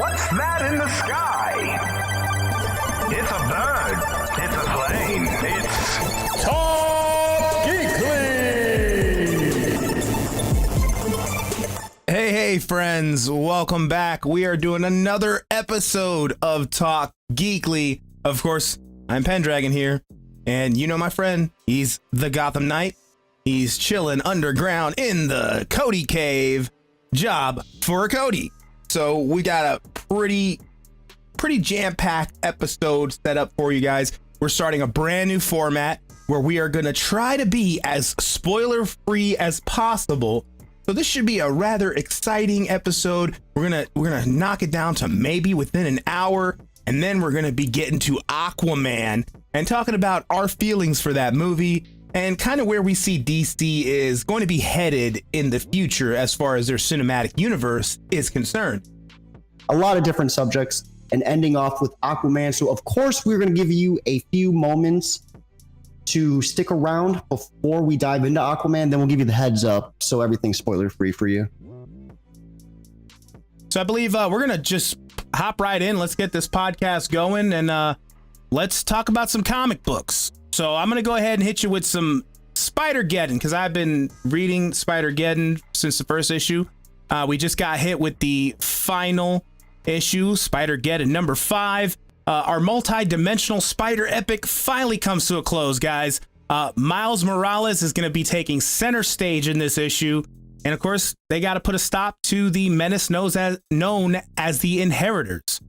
What's that in the sky? It's a bird. It's a plane. It's Talk Geekly! Hey, friends. Welcome back. We are doing another episode of Talk Geekly. Of course, I'm Pendragon here. And you know my friend. He's the Gotham Knight. He's chilling underground in the Cody Cave. Job for Cody. So we got a pretty jam-packed episode set up for you guys. We're starting a brand new format where we are going to try to be as spoiler-free as possible. So this should be a rather exciting episode. We're gonna knock it down to maybe within an hour, and then we're gonna be getting to Aquaman and talking about our feelings for that movie and kind of where we see DC is going to be headed in the future as far as their cinematic universe is concerned. A lot of different subjects and ending off with Aquaman. So of course we're going to give you a few moments to stick around before we dive into Aquaman. Then we'll give you the heads up so everything's spoiler free for you. So I believe we're going to just hop right in. Let's get this podcast going and let's talk about some comic books. So I'm going to go ahead and hit you with some Spider-Geddon because I've been reading Spider-Geddon since the first issue. We just got hit with the final issue, Spider-Geddon number 5. Our multi-dimensional spider epic finally comes to a close, guys. Miles Morales is going to be taking center stage in this issue. And of course, they got to put a stop to the menace known as the Inheritors.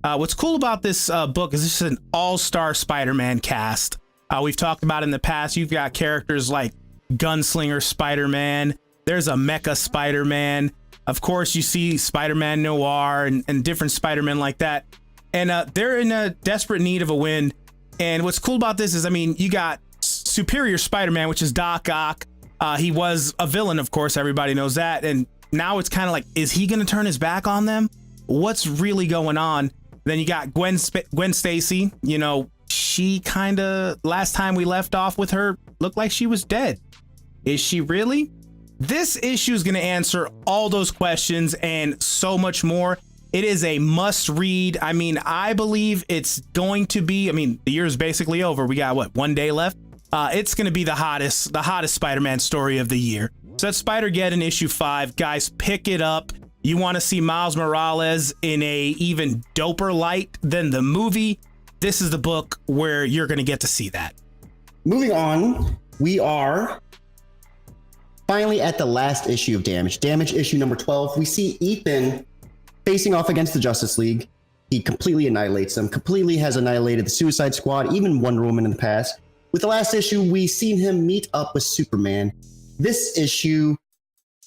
What's cool about this book is this is an all-star Spider-Man cast. We've talked about in the past, you've got characters like Gunslinger Spider-Man. There's a Mecha Spider-Man. Of course, you see Spider-Man Noir and different Spider-Men like that. And they're in a desperate need of a win. And what's cool about this is, I mean, you got Superior Spider-Man, which is Doc Ock. He was a villain, of course, everybody knows that. And now it's kind of like, is he going to turn his back on them? What's really going on? Then you got Gwen Stacy. You know, she kind of, last time we left off with her, looked like she was dead. Is she really? This issue is going to answer all those questions and so much more. It is a must read. I mean, I believe it's going to be, I mean, the year is basically over. We got what, 1 day left? It's going to be the hottest Spider-Man story of the year. So that's Spider-Geddon issue 5. Guys, pick it up. You want to see Miles Morales in a even doper light than the movie? This is the book where you're going to get to see that. Moving on, we are finally at the last issue of Damage issue number 12. We see Ethan facing off against the Justice League. He completely annihilates them, completely has annihilated the Suicide Squad, even Wonder Woman in the past. With the last issue, we seen him meet up with Superman. This issue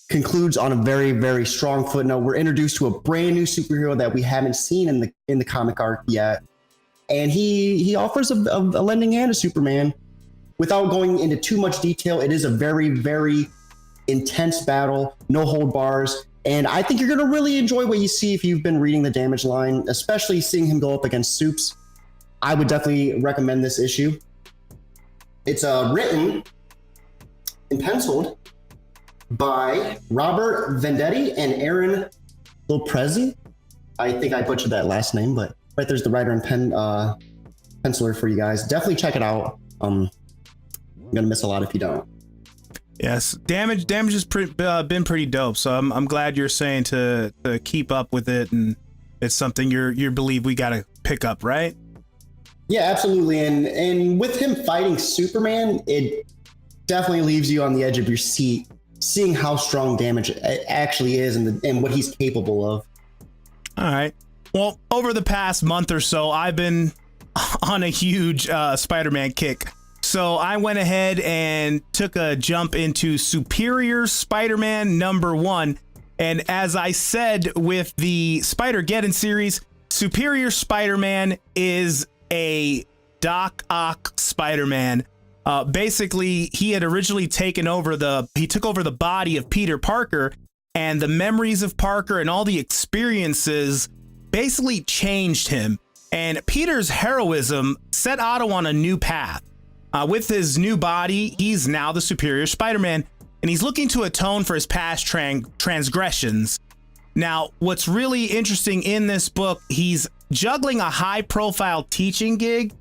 concludes on a very, very strong footnote. We're introduced to a brand new superhero that we haven't seen in the comic arc yet. And he offers a lending hand to Superman. Without going into too much detail, it is a very, very intense battle, no hold bars. And I think you're going to really enjoy what you see if you've been reading the Damage line, especially seeing him go up against Supes. I would definitely recommend this issue. It's written and penciled by Robert Venditti and Aaron Lopresti. I think I butchered that last name, but right there's the writer and penciler for you guys. Definitely check it out. You're going to miss a lot if you don't. Yes, Damage has been pretty dope. So I'm glad you're saying to keep up with it, and it's something you believe we got to pick up, right? Yeah, absolutely. And with him fighting Superman, it definitely leaves you on the edge of your seat, seeing how strong Damage actually is and what he's capable of. All right. Well, over the past month or so, I've been on a huge Spider-Man kick. So I went ahead and took a jump into Superior Spider-Man number 1. And as I said with the Spider-Geddon series, Superior Spider-Man is a Doc Ock Spider-Man. Basically, he had originally took over the body of Peter Parker, and the memories of Parker and all the experiences basically changed him. And Peter's heroism set Otto on a new path. With his new body, he's now the Superior Spider-Man, and he's looking to atone for his past transgressions. Now, what's really interesting in this book, he's juggling a high-profile teaching gig,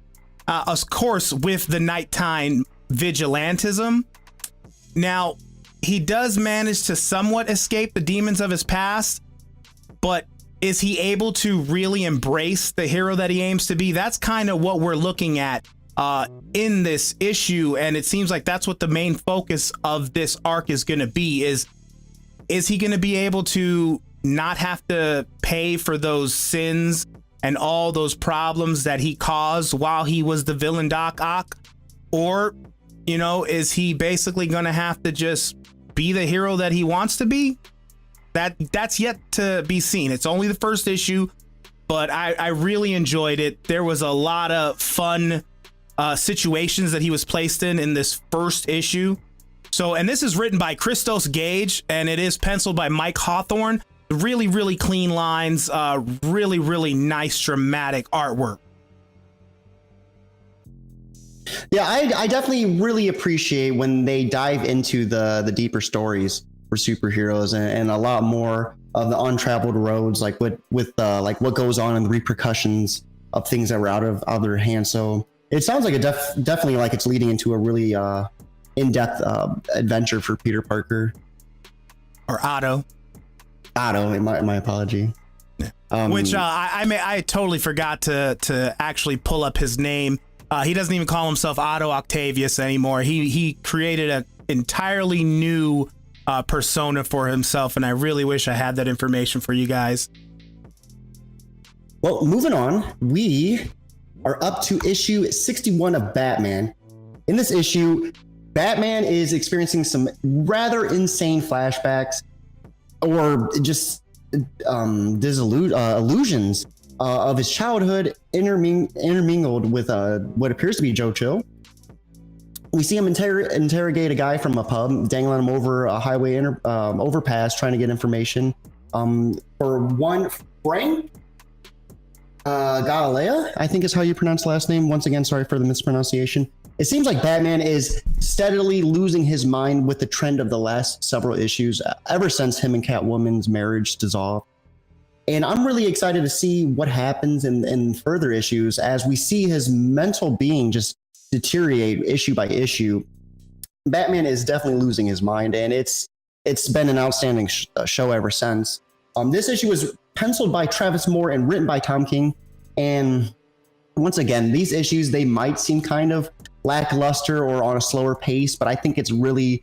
of course, with the nighttime vigilantism. Now, he does manage to somewhat escape the demons of his past, but is he able to really embrace the hero that he aims to be? That's kind of what we're looking at in this issue, and it seems like that's what the main focus of this arc is going to be. Is he going to be able to not have to pay for those sins and all those problems that he caused while he was the villain Doc Ock? Or, is he basically going to have to just be the hero that he wants to be? That's yet to be seen. It's only the first issue, but I really enjoyed it. There was a lot of fun situations that he was placed in this first issue. So, and this is written by Christos Gage, and it is penciled by Mike Hawthorne. Really, really clean lines, really, really nice dramatic artwork. Yeah, I definitely really appreciate when they dive into the deeper stories for superheroes and a lot more of the untraveled roads, like with what goes on and the repercussions of things that were out of their hands. So it sounds like definitely like it's leading into a really in-depth adventure for Peter Parker. Or Otto. My apology. Which I totally forgot to actually pull up his name. He doesn't even call himself Otto Octavius anymore. He created an entirely new persona for himself, and I really wish I had that information for you guys. Well, moving on, we are up to issue 61 of Batman. In this issue, Batman is experiencing some rather insane flashbacks or just illusions of his childhood intermingled with what appears to be Joe Chill. We see him interrogate a guy from a pub, dangling him over a highway overpass, trying to get information. For one, Frank Galilea, I think is how you pronounce the last name. Once again, sorry for the mispronunciation. It seems like Batman is steadily losing his mind with the trend of the last several issues, ever since him and Catwoman's marriage dissolved. And I'm really excited to see what happens in further issues as we see his mental being just deteriorate issue by issue. Batman is definitely losing his mind, and it's been an outstanding show ever since. This issue was penciled by Travis Moore and written by Tom King. And once again, these issues, they might seem kind of lackluster or on a slower pace, but I think it's really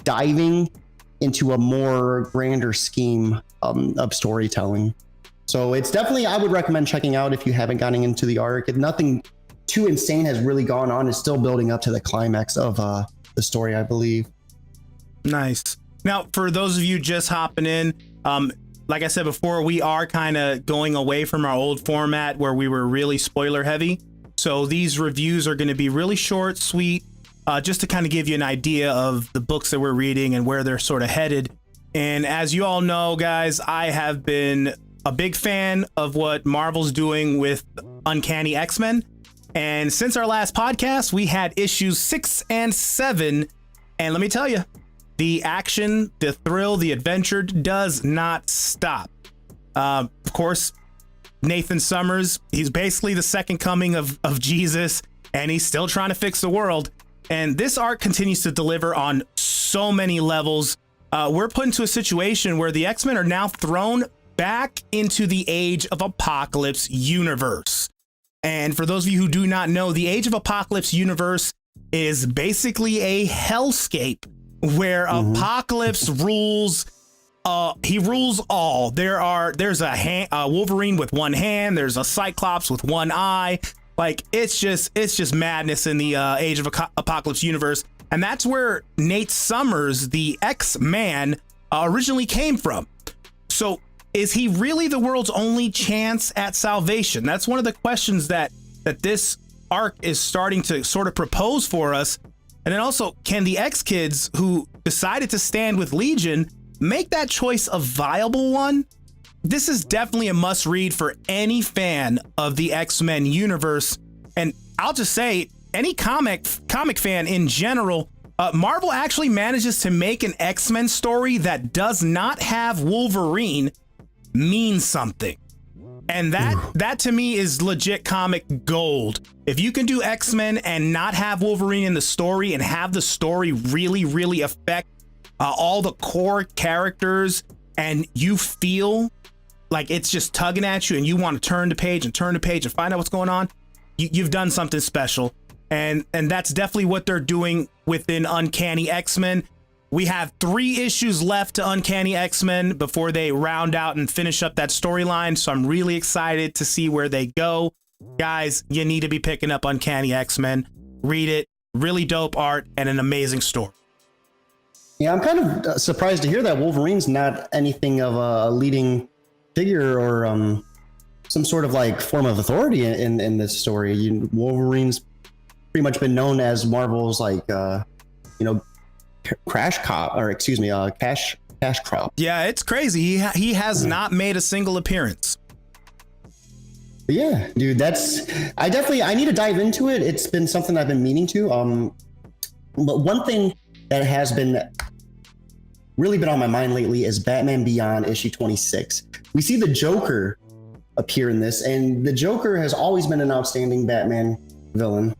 diving into a more grander scheme of storytelling. So it's definitely, I would recommend checking out if you haven't gotten into the arc. If nothing too insane has really gone on, it's still building up to the climax of the story, I believe. Nice. Now, for those of you just hopping in, like I said before, we are kind of going away from our old format where we were really spoiler heavy. So these reviews are going to be really short, sweet, just to kind of give you an idea of the books that we're reading and where they're sort of headed. And as you all know, guys, I have been a big fan of what Marvel's doing with Uncanny X-Men. And since our last podcast, we had issues 6 and 7. And let me tell you, the action, the thrill, the adventure does not stop. Of course, Nathan Summers, he's basically the second coming of Jesus, and he's still trying to fix the world. And this arc continues to deliver on so many levels. We're put into a situation where the X-Men are now thrown back into the Age of Apocalypse universe. And for those of you who do not know, the Age of Apocalypse universe is basically a hellscape where Apocalypse rules. He rules all. There's a Wolverine with one hand. There's a Cyclops with one eye. Like it's just madness in the Age of Apocalypse universe. And that's where Nate Summers, the X-Man, originally came from. So is he really the world's only chance at salvation? That's one of the questions that this arc is starting to sort of propose for us. And then also, can the X-Kids who decided to stand with Legion make that choice a viable one? This is definitely a must read for any fan of the X-Men universe. And I'll just say, any comic fan in general, Marvel actually manages to make an X-Men story that does not have Wolverine mean something. And that to me is legit comic gold. If you can do X-Men and not have Wolverine in the story and have the story really, really affect all the core characters, and you feel like it's just tugging at you and you want to turn the page and find out what's going on, you've done something special. And that's definitely what they're doing within Uncanny X-Men. We have 3 issues left to Uncanny X-Men before they round out and finish up that storyline. So I'm really excited to see where they go. Guys, you need to be picking up Uncanny X-Men. Read it. Really dope art and an amazing story. Yeah, I'm kind of surprised to hear that Wolverine's not anything of a leading figure or some sort of like form of authority in this story. Wolverine's pretty much been known as Marvel's like, cash crop. Yeah, it's crazy. He has not made a single appearance. Yeah, dude, I need to dive into it. It's been something I've been meaning to. But one thing that has really been on my mind lately is Batman Beyond issue 26. We see the Joker appear in this, and the Joker has always been an outstanding Batman villain.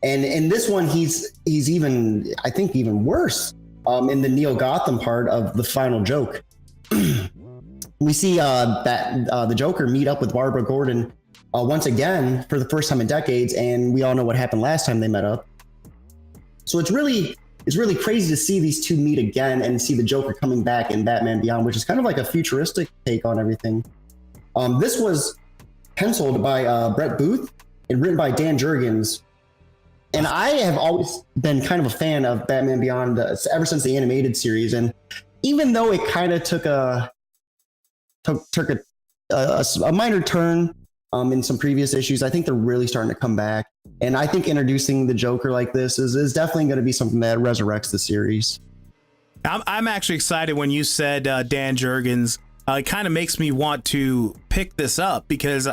And in this one, he's even, I think, even worse in the Neo Gotham part of the final joke. We see the Joker meet up with Barbara Gordon once again for the first time in decades, and we all know what happened last time they met up. So it's really crazy to see these two meet again and see the Joker coming back in Batman Beyond, which is kind of like a futuristic take on everything. This was penciled by Brett Booth and written by Dan Jurgens. And I have always been kind of a fan of Batman Beyond ever since the animated series. And even though it kind of took a minor turn in some previous issues, I think they're really starting to come back. And I think introducing the Joker like this is definitely going to be something that resurrects the series. I'm actually excited when you said Dan Jurgens. It kind of makes me want to pick this up because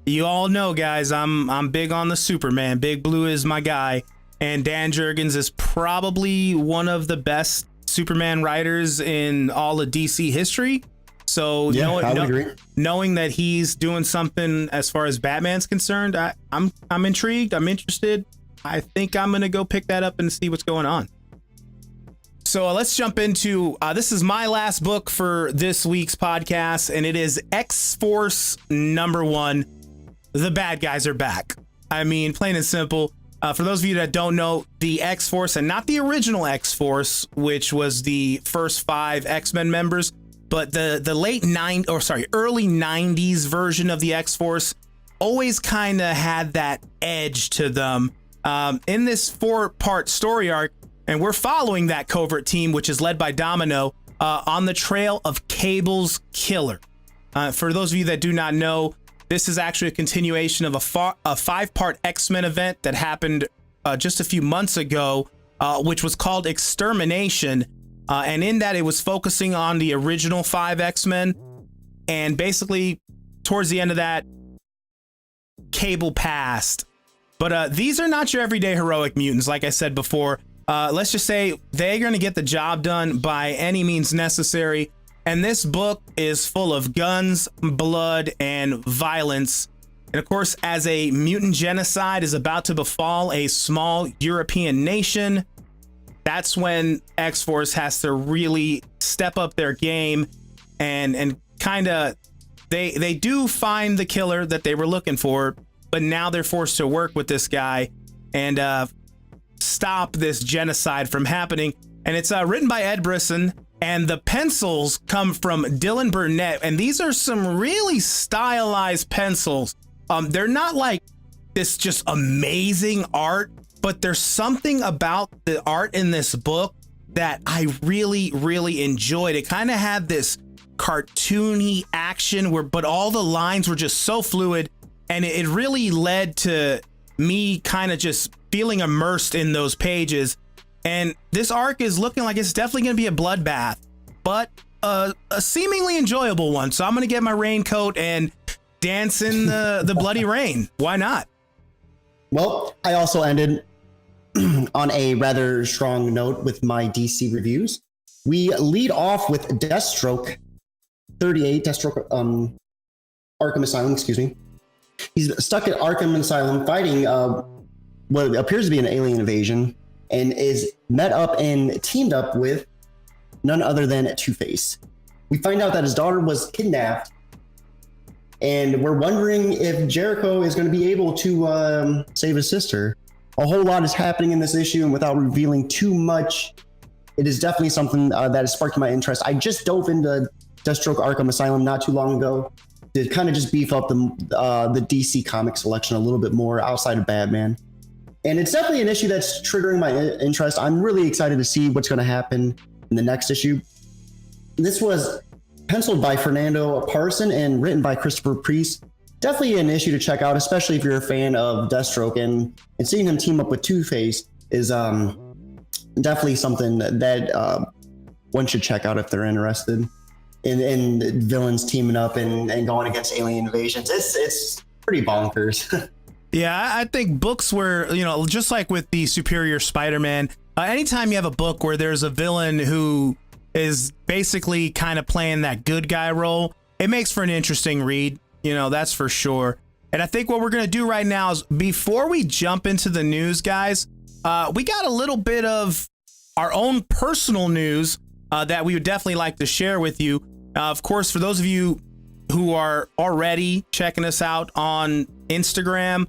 you all know, guys, I'm big on the Superman. Big Blue is my guy. And Dan Jurgens is probably one of the best Superman writers in all of DC history. So knowing that he's doing something as far as Batman's concerned, I'm intrigued. I'm interested. I think I'm going to go pick that up and see what's going on. So let's jump into this is my last book for this week's podcast, and it is X-Force #1. The bad guys are back. I mean, plain and simple. For those of you that don't know, the X-Force, and not the original X-Force, which was the first 5 X-Men members, but the early 90s version of the X-Force always kind of had that edge to them. In this 4-part story arc, and we're following that covert team, which is led by Domino, on the trail of Cable's killer. For those of you that do not know, this is actually a continuation of a 5-part X-Men event that happened just a few months ago, which was called Extermination. And in that, it was focusing on the original 5 X-Men. And basically, towards the end of that, Cable passed. But these are not your everyday heroic mutants, like I said before. Let's just say they're going to get the job done by any means necessary. And this book is full of guns, blood, and violence. And of course, as a mutant genocide is about to befall a small European nation, that's when X-Force has to really step up their game and kind of they do find the killer that they were looking for, but now they're forced to work with this guy and stop this genocide from happening. And it's written by Ed Brisson. And the pencils come from Dylan Burnett. And these are some really stylized pencils. They're not like this just amazing art, but there's something about the art in this book that I really, really enjoyed. It kind of had this cartoony action but all the lines were just so fluid. And it really led to me kind of just feeling immersed in those pages. And this arc is looking like it's definitely going to be a bloodbath, but a seemingly enjoyable one. So I'm going to get my raincoat and dance in the bloody rain. Why not? Well, I also ended on a rather strong note with my DC reviews. We lead off with Deathstroke 38, Deathstroke, Arkham Asylum, excuse me. He's stuck at Arkham Asylum fighting what appears to be an alien invasion, and is met up and teamed up with none other than Two-Face. We find out that his daughter was kidnapped, and we're wondering if Jericho is going to be able to save his sister. A whole lot is happening in this issue, and without revealing too much, it is definitely something that has sparked my interest. I just dove into Deathstroke Arkham Asylum not too long ago to kind of just beef up the DC comic selection a little bit more outside of Batman. And it's definitely an issue that's triggering my interest. I'm really excited to see what's going to happen in the next issue. This was penciled by Fernando Parson and written by Christopher Priest. Definitely an issue to check out, especially if you're a fan of Deathstroke, and seeing him team up with Two-Face is definitely something that one should check out if they're interested in villains teaming up and going against alien invasions. It's pretty bonkers. Yeah, I think books where, just like with the Superior Spider-Man, anytime you have a book where there's a villain who is basically kind of playing that good guy role, it makes for an interesting read, that's for sure. And I think what we're going to do right now is, before we jump into the news, guys, we got a little bit of our own personal news that we would definitely like to share with you. Of course, for those of you who are already checking us out on Instagram,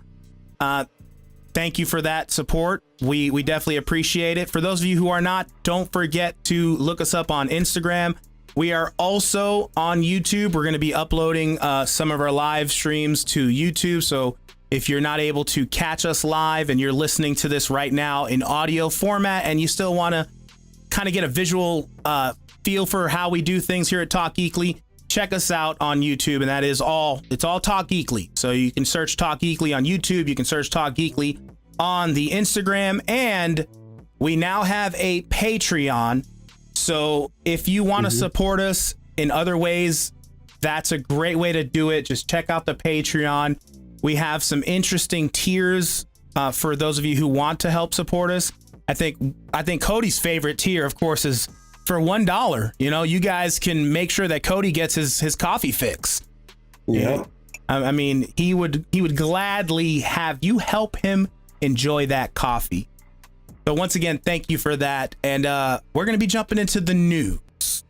thank you for that support. We definitely appreciate it. For those of you who are not, don't forget to look us up on Instagram. We are also on YouTube. We're going to be uploading some of our live streams to YouTube. So if you're not able to catch us live and you're listening to this right now in audio format, and you still want to kind of get a visual feel for how we do things here at Talk Geekly, check us out on YouTube, and that is it's all Talk Geekly. So you can search Talk Geekly on YouTube, you can search Talk Geekly on the Instagram, and we now have a Patreon. So if you want to support us in other ways, that's a great way to do it. Just check out the Patreon. We have some interesting tiers for those of you who want to help support us. I think Cody's favorite tier, of course, is for $1. You guys can make sure that Cody gets his coffee fix. Yeah. I mean, he would gladly have you help him enjoy that coffee. So once again, thank you for that. And we're going to be jumping into the news.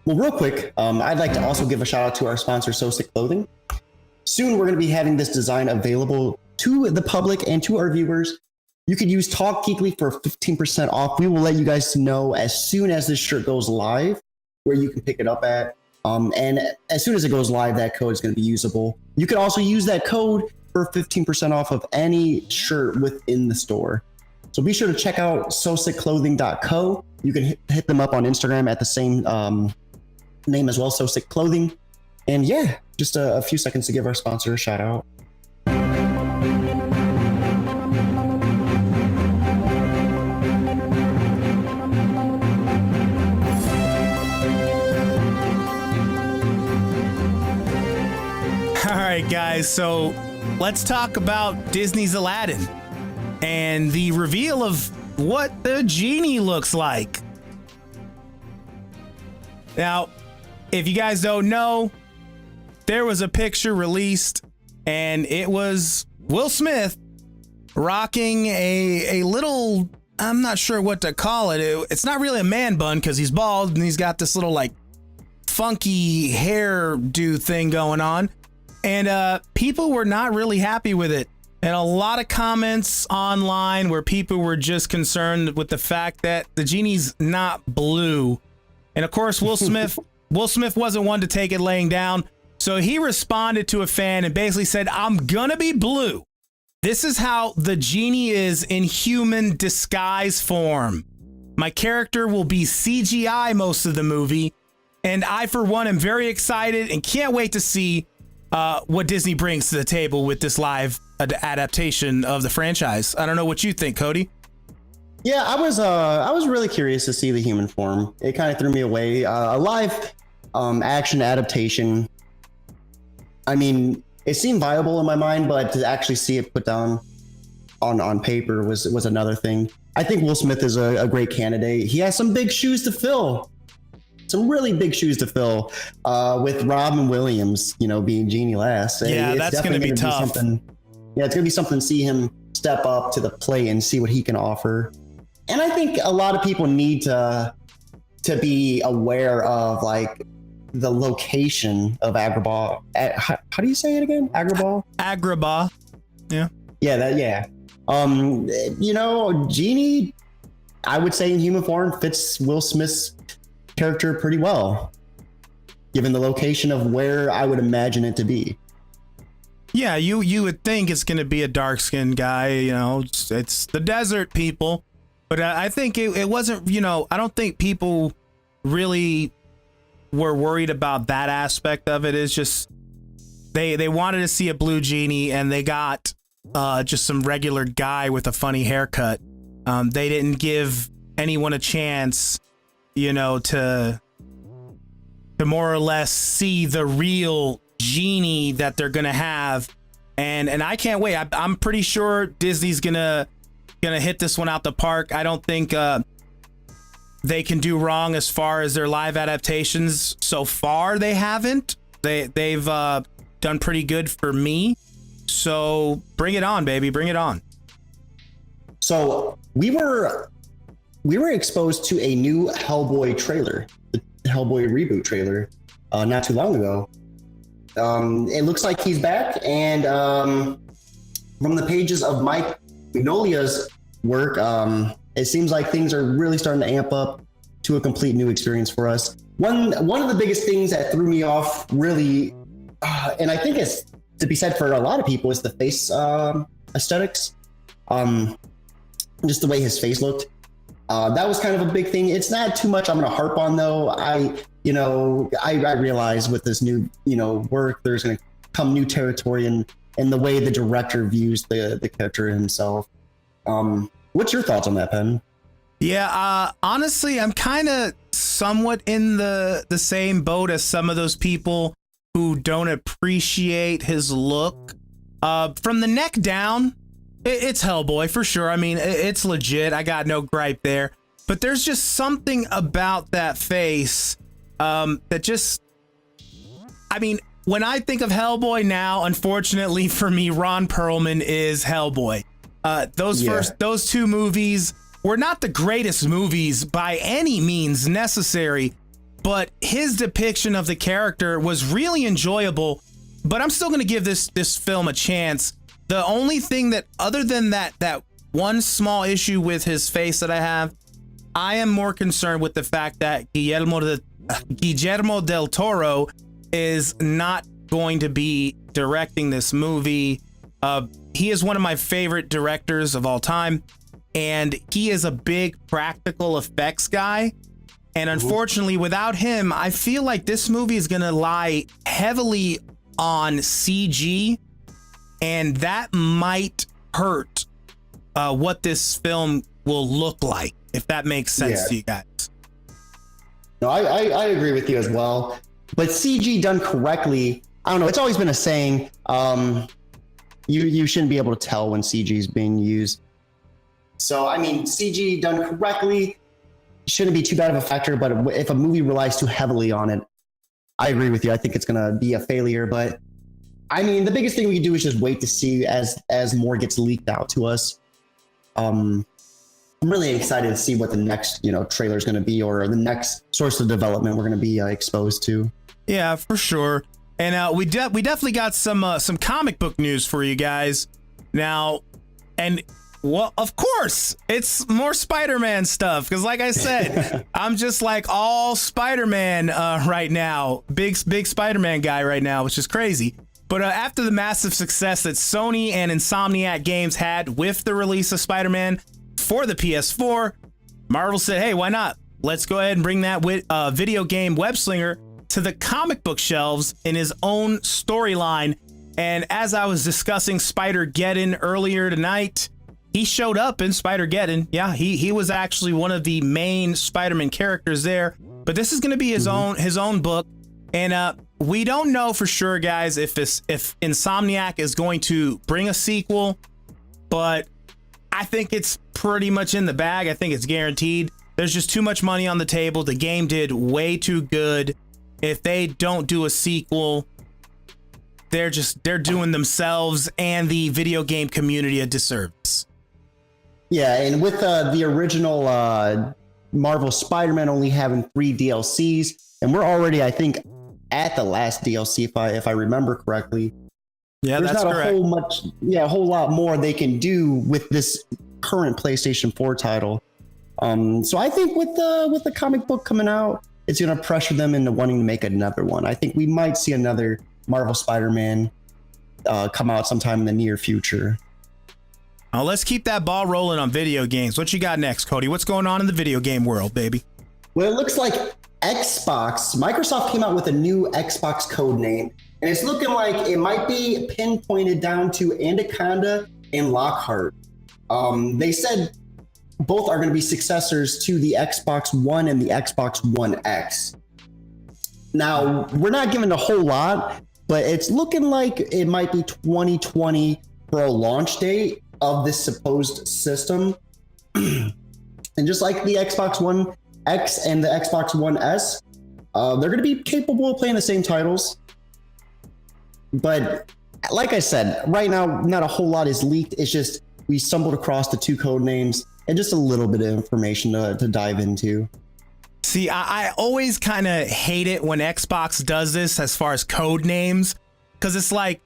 Well, real quick, I'd like to also give a shout out to our sponsor, So Sick Clothing. Soon, we're going to be having this design available to the public and to our viewers. You could use Talk Geekly for 15% off. We will let you guys know as soon as this shirt goes live where you can pick it up at. And as soon as it goes live, that code is going to be usable. You can also use that code for 15% off of any shirt within the store. So be sure to check out sosickclothing.co. You can hit them up on Instagram at the same name as well, So Sick Clothing. And yeah, just a few seconds to give our sponsor a shout out. All right, guys, so let's talk about Disney's Aladdin and the reveal of what the genie looks like. Now, if you guys don't know, there was a picture released, and it was Will Smith rocking a little, I'm not sure what to call it. It's not really a man bun because he's bald and he's got this little like funky hairdo thing going on. And people were not really happy with it. And a lot of comments online where people were just concerned with the fact that the genie's not blue. And of course, Will Smith wasn't one to take it laying down. So he responded to a fan and basically said, "I'm gonna be blue. This is how the genie is in human disguise form. My character will be CGI most of the movie. And I, for one, am very excited and can't wait to see what Disney brings to the table with this live adaptation of the franchise." I don't know what you think, Cody. Yeah, I was really curious to see the human form. It kind of threw me away. A live action adaptation. I mean, it seemed viable in my mind, but to actually see it put down on paper was another thing. I think Will Smith is a great candidate. He has some big shoes to fill. some really big shoes to fill with Robin Williams, being Genie last. Yeah, it's that's going to be tough. It's going to be something to see him step up to the plate and see what he can offer. And I think a lot of people need to be aware of like the location of Agrabah. How do you say it again? Agrabah? Agrabah. Yeah. Yeah. Genie, I would say in human form fits Will Smith's character pretty well, given the location of where I would imagine it to be. Yeah, you would think it's going to be a dark-skinned guy, it's the desert people. But I think it wasn't, I don't think people really were worried about that aspect of it. It's just they wanted to see a blue Genie, and they got just some regular guy with a funny haircut. They didn't give anyone a chance, to more or less see the real Genie that they're gonna have, and I can't wait. I'm pretty sure Disney's gonna hit this one out the park. I don't think they can do wrong as far as their live adaptations. So far, they haven't. They've done pretty good for me. So bring it on, baby. Bring it on. So we were exposed to a new Hellboy trailer, the Hellboy reboot trailer, not too long ago. It looks like he's back, and from the pages of Mike Mignolia's work, it seems like things are really starting to amp up to a complete new experience for us. One of the biggest things that threw me off, really, and I think it's to be said for a lot of people, is the face aesthetics. Just the way his face looked. That was kind of a big thing. It's not too much I'm going to harp on, though. I realize with this new, work, there's going to come new territory in the way the director views the character himself. What's your thoughts on that, Penn? Yeah, honestly, I'm kind of somewhat in the same boat as some of those people who don't appreciate his look. From the neck down, it's Hellboy for sure. I mean, it's legit. I got no gripe there. But there's just something about that face that just, I mean, when I think of Hellboy now, unfortunately for me, Ron Perlman is Hellboy. Those two movies were not the greatest movies by any means necessary, but his depiction of the character was really enjoyable. But I'm still going to give this film a chance. The only thing that, other than that one small issue with his face that I am more concerned with the fact that Guillermo del Toro is not going to be directing this movie. He is one of my favorite directors of all time, and he is a big practical effects guy. And unfortunately, without him, I feel like this movie is going to lie heavily on CG, and that might hurt what this film will look like, if that makes sense to you guys. No, I agree with you as well. But CG done correctly, I don't know. It's always been a saying, you shouldn't be able to tell when CG is being used. So, I mean, CG done correctly shouldn't be too bad of a factor. But if a movie relies too heavily on it, I agree with you. I think it's going to be a failure. But I mean, the biggest thing we can do is just wait to see as more gets leaked out to us. I'm really excited to see what the next, trailer is going to be, or the next source of development we're going to be exposed to. Yeah, for sure. And we definitely got some comic book news for you guys now. And well, of course, it's more Spider-Man stuff, because like I said, I'm just like all Spider-Man right now. Big Spider-Man guy right now, which is crazy. But after the massive success that Sony and Insomniac Games had with the release of Spider-Man for the PS4, Marvel said, hey, why not? Let's go ahead and bring that video game web slinger to the comic book shelves in his own storyline. And as I was discussing Spider-Geddon earlier tonight, he showed up in Spider-Geddon. Yeah, he was actually one of the main Spider-Man characters there. But this is going to be his own book. And we don't know for sure, guys, if Insomniac is going to bring a sequel, but I think it's pretty much in the bag. I think it's guaranteed. There's just too much money on the table. The game did way too good. If they don't do a sequel, they're doing themselves and the video game community a disservice. Yeah, and with the original Marvel Spider-Man only having 3 DLCs, and we're already, I think, at the last DLC, if I remember correctly. Yeah, there's that's not correct. a whole lot more they can do with this current PlayStation 4 title. So I think with the comic book coming out, it's going to pressure them into wanting to make another one. I think we might see another Marvel Spider-Man come out sometime in the near future. Now let's keep that ball rolling on video games. What you got next, Cody? What's going on in the video game world, baby? Well, it looks like Microsoft came out with a new Xbox code name, and it's looking like it might be pinpointed down to Anaconda and Lockhart. They said both are going to be successors to the Xbox One and the Xbox One X. Now, we're not given a whole lot, but it's looking like it might be 2020 for a launch date of this supposed system. And just like the Xbox One X and the Xbox One S, they're going to be capable of playing the same titles. But like I said, right now, not a whole lot is leaked. It's just we stumbled across the 2 code names and just a little bit of information to dive into. See, I always kind of hate it when Xbox does this as far as code names, because it's like,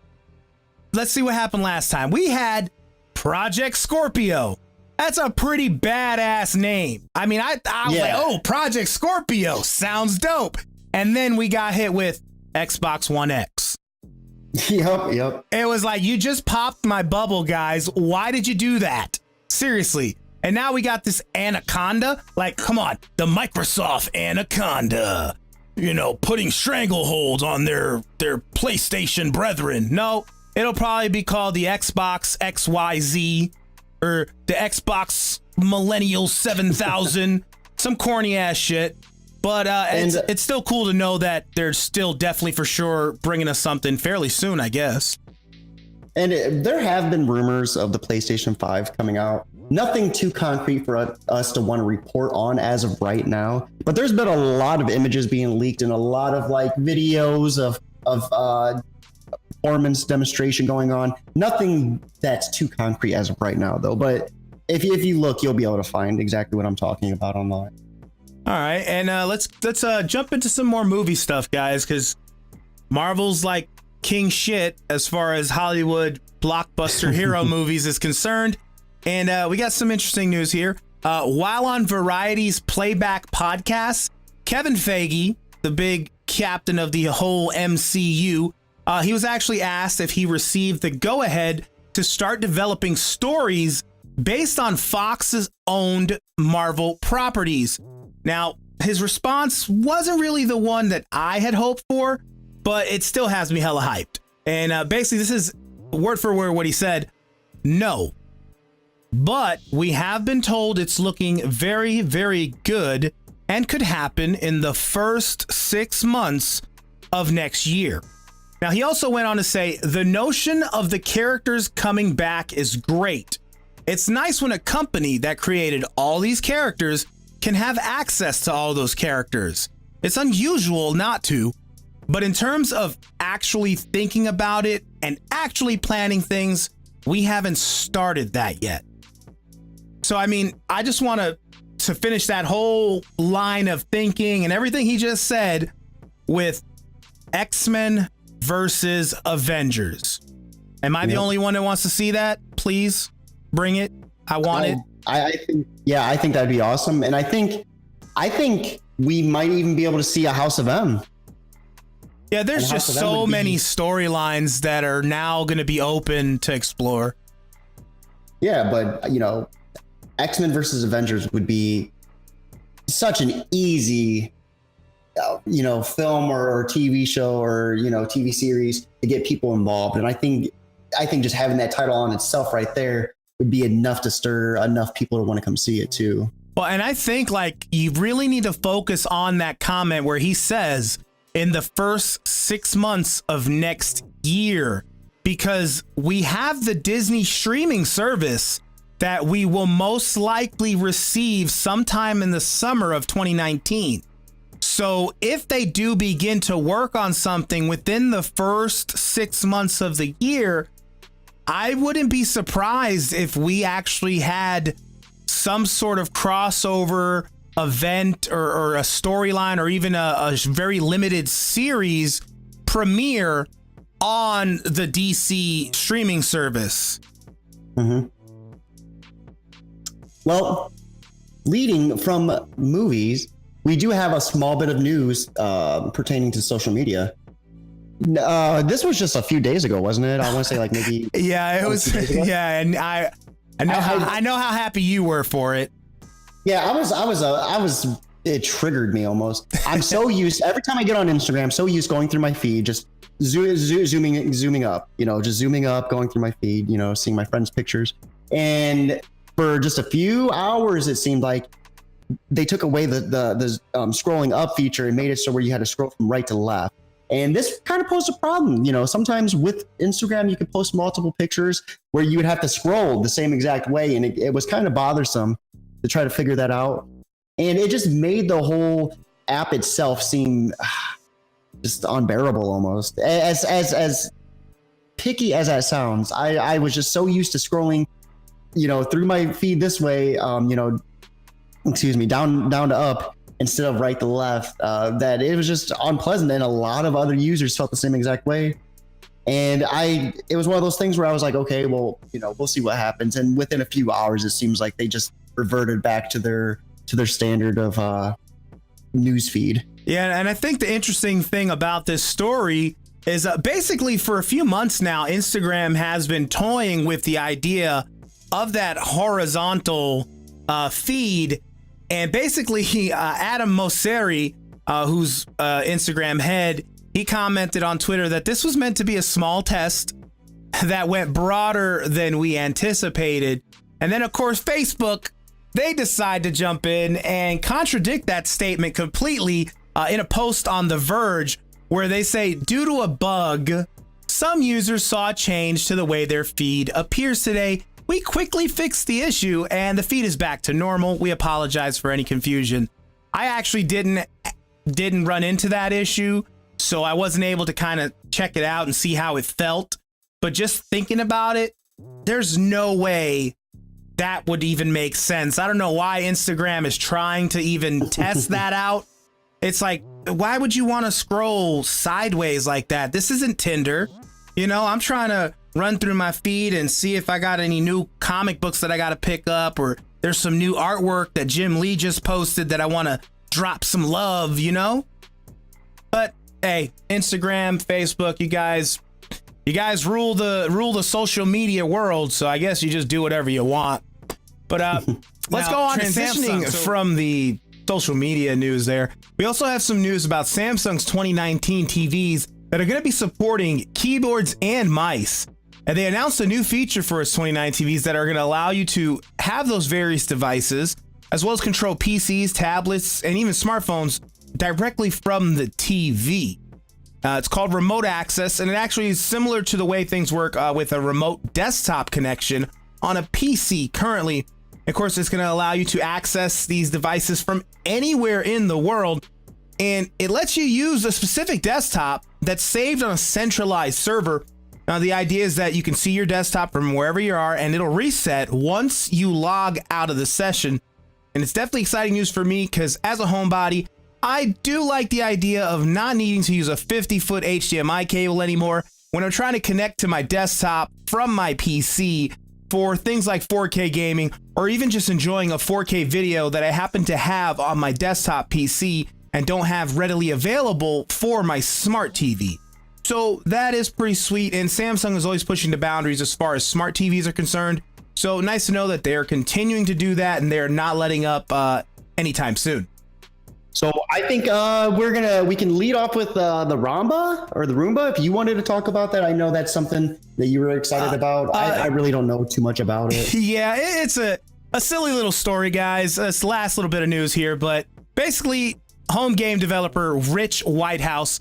let's see what happened last time. We had Project Scorpio. That's a pretty badass name. I mean, I was like, oh, Project Scorpio sounds dope. And then we got hit with Xbox One X. Yep. It was like, you just popped my bubble, guys. Why did you do that? Seriously. And now we got this Anaconda. Like, come on, the Microsoft Anaconda. You know, putting strangleholds on their PlayStation brethren. No, it'll probably be called the Xbox XYZ or the Xbox Millennial 7000. Some corny ass shit. But it's still cool to know that they're still definitely for sure bringing us something fairly soon, I guess. And there have been rumors of the PlayStation 5 coming out. Nothing too concrete for us to want to report on as of right now. But there's been a lot of images being leaked and a lot of like videos of performance demonstration going on. Nothing that's too concrete as of right now, though. But if you look, you'll be able to find exactly what I'm talking about online. All right, and let's jump into some more movie stuff, guys, because Marvel's like king shit as far as Hollywood blockbuster hero movies is concerned. And we got some interesting news here. While on Variety's Playback podcast, Kevin Feige, the big captain of the whole MCU, he was actually asked if he received the go-ahead to start developing stories based on Fox's owned Marvel properties. Now, his response wasn't really the one that I had hoped for, but it still has me hella hyped. And basically, this is word for word what he said. No. But we have been told it's looking very, very good and could happen in the first 6 months of next year. Now, he also went on to say, the notion of the characters coming back is great. It's nice when a company that created all these characters can have access to all those characters. It's unusual not to, but in terms of actually thinking about it and actually planning things, we haven't started that yet. So, I mean, I just want to finish that whole line of thinking and everything he just said with X-Men versus Avengers. Am I the only one that wants to see that? Please bring it. I want it. I think that'd be awesome. And I think we might even be able to see a House of M. Yeah, there's just so many storylines that are now going to be open to explore. Yeah, but you know, X-Men versus Avengers would be such an easy, film or TV show or, TV series to get people involved. And I think just having that title on itself right there would be enough to stir enough people to want to come see it too. Well, and I think like you really need to focus on that comment where he says in the first 6 months of next year, because we have the Disney streaming service that we will most likely receive sometime in the summer of 2019. So if they do begin to work on something within the first 6 months of the year, I wouldn't be surprised if we actually had some sort of crossover event or a storyline or even a very limited series premiere on the DC streaming service. Mm-hmm. Well, leading from movies, we do have a small bit of news pertaining to social media. This was just a few days ago, wasn't it? I want to say like maybe. Yeah, it was. Yeah, and I know how happy you were for it. Yeah, I was. It triggered me almost. I'm so used. Every time I get on Instagram, so used going through my feed, just zooming up. Just zooming up, going through my feed. Seeing my friends' pictures, and for just a few hours, it seemed like they took away the scrolling up feature and made it so where you had to scroll from right to left. And this kind of posed a problem. Sometimes with Instagram, you could post multiple pictures where you would have to scroll the same exact way. And it was kind of bothersome to try to figure that out. And it just made the whole app itself seem just unbearable almost. As picky as that sounds, I was just so used to scrolling, through my feed this way, down to up instead of right to left, that it was just unpleasant. And a lot of other users felt the same exact way. And it was one of those things where I was like, okay, well, we'll see what happens. And within a few hours, it seems like they just reverted back to their standard of news feed. Yeah, and I think the interesting thing about this story is basically for a few months now, Instagram has been toying with the idea of that horizontal feed. And basically, Adam Mosseri, who's Instagram head, he commented on Twitter that this was meant to be a small test that went broader than we anticipated. And then, of course, Facebook, they decide to jump in and contradict that statement completely in a post on The Verge, where they say, due to a bug, some users saw a change to the way their feed appears today. We quickly fixed the issue and the feed is back to normal. We apologize for any confusion. I actually didn't run into that issue, so I wasn't able to kind of check it out and see how it felt. But just thinking about it, there's no way that would even make sense. I don't know why Instagram is trying to even test that out. It's like, why would you want to scroll sideways like that? This isn't Tinder. I'm trying to run through my feed and see if I got any new comic books that I got to pick up, or there's some new artwork that Jim Lee just posted that I want to drop some love, But hey, Instagram, Facebook, you guys rule the social media world, so I guess you just do whatever you want. But let's go on transitioning from the social media news there. We also have some news about Samsung's 2019 TVs that are going to be supporting keyboards and mice. And they announced a new feature for its 2019 TVs that are going to allow you to have those various devices, as well as control PCs, tablets, and even smartphones directly from the TV. It's called Remote Access, and it actually is similar to the way things work with a remote desktop connection on a PC currently. Of course, it's going to allow you to access these devices from anywhere in the world, and it lets you use a specific desktop that's saved on a centralized server. Now, the idea is that you can see your desktop from wherever you are, and it'll reset once you log out of the session. And it's definitely exciting news for me because as a homebody, I do like the idea of not needing to use a 50-foot HDMI cable anymore when I'm trying to connect to my desktop from my PC for things like 4K gaming, or even just enjoying a 4K video that I happen to have on my desktop PC and don't have readily available for my smart TV. So that is pretty sweet, and Samsung is always pushing the boundaries as far as smart TVs are concerned. So nice to know that they're continuing to do that and they're not letting up anytime soon. So I think we can lead off with the Roomba if you wanted to talk about that. I know that's something that you were excited about. I really don't know too much about it. Yeah, it's a silly little story, guys. It's the last little bit of news here, but basically, home game developer Rich Whitehouse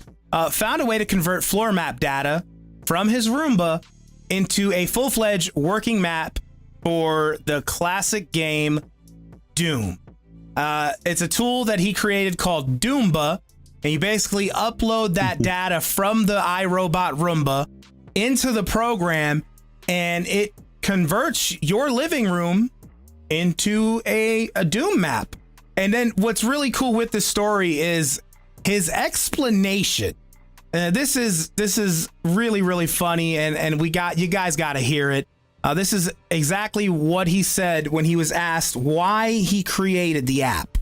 found a way to convert floor map data from his Roomba into a full-fledged working map for the classic game Doom. It's a tool that he created called Doomba, and you basically upload that data from the iRobot Roomba into the program, and it converts your living room into a Doom map. And then what's really cool with this story is his explanation. This is really, really funny, and you guys got to hear it. This is exactly what he said when he was asked why he created the app.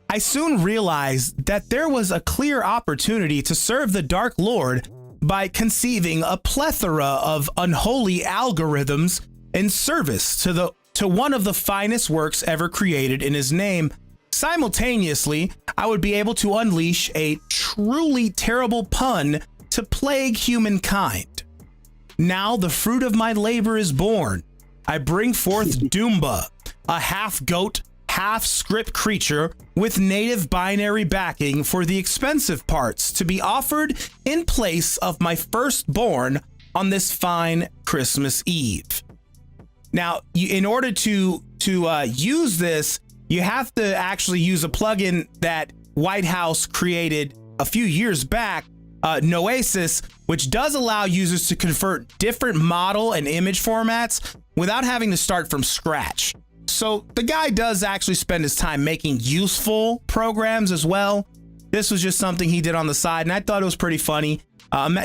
I soon realized that there was a clear opportunity to serve the Dark Lord by conceiving a plethora of unholy algorithms in service to one of the finest works ever created in his name. Simultaneously, I would be able to unleash a truly terrible pun to plague humankind. Now the fruit of my labor is born. I bring forth Doomba, a half-goat, half-script creature with native binary backing for the expensive parts to be offered in place of my firstborn on this fine Christmas Eve. Now, in order to use this, you have to actually use a plugin that White House created a few years back, Noasis, which does allow users to convert different model and image formats without having to start from scratch. So the guy does actually spend his time making useful programs as well. This was just something he did on the side, and I thought it was pretty funny.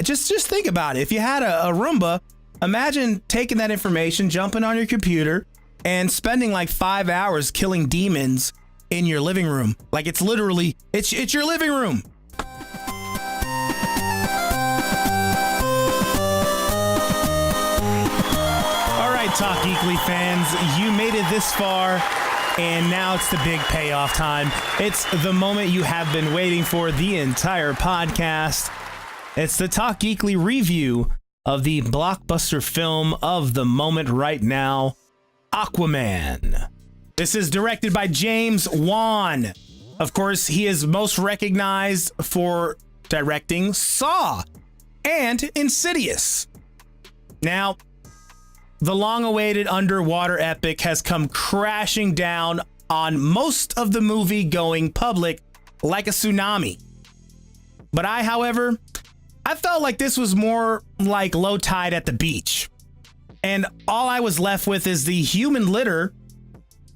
Just think about it. If you had a Roomba, imagine taking that information, jumping on your computer, and spending like 5 hours killing demons in your living room. Like it's literally, it's your living room. All right, Talk Geekly fans, you made it this far, and now it's the big payoff time. It's the moment you have been waiting for the entire podcast. It's the Talk Geekly review of the blockbuster film of the moment right now, Aquaman. This is directed by James Wan. Of course, he is most recognized for directing Saw and Insidious. Now, the long-awaited underwater epic has come crashing down on most of the movie-going public like a tsunami. But however, I felt like this was more like low tide at the beach. And all I was left with is the human litter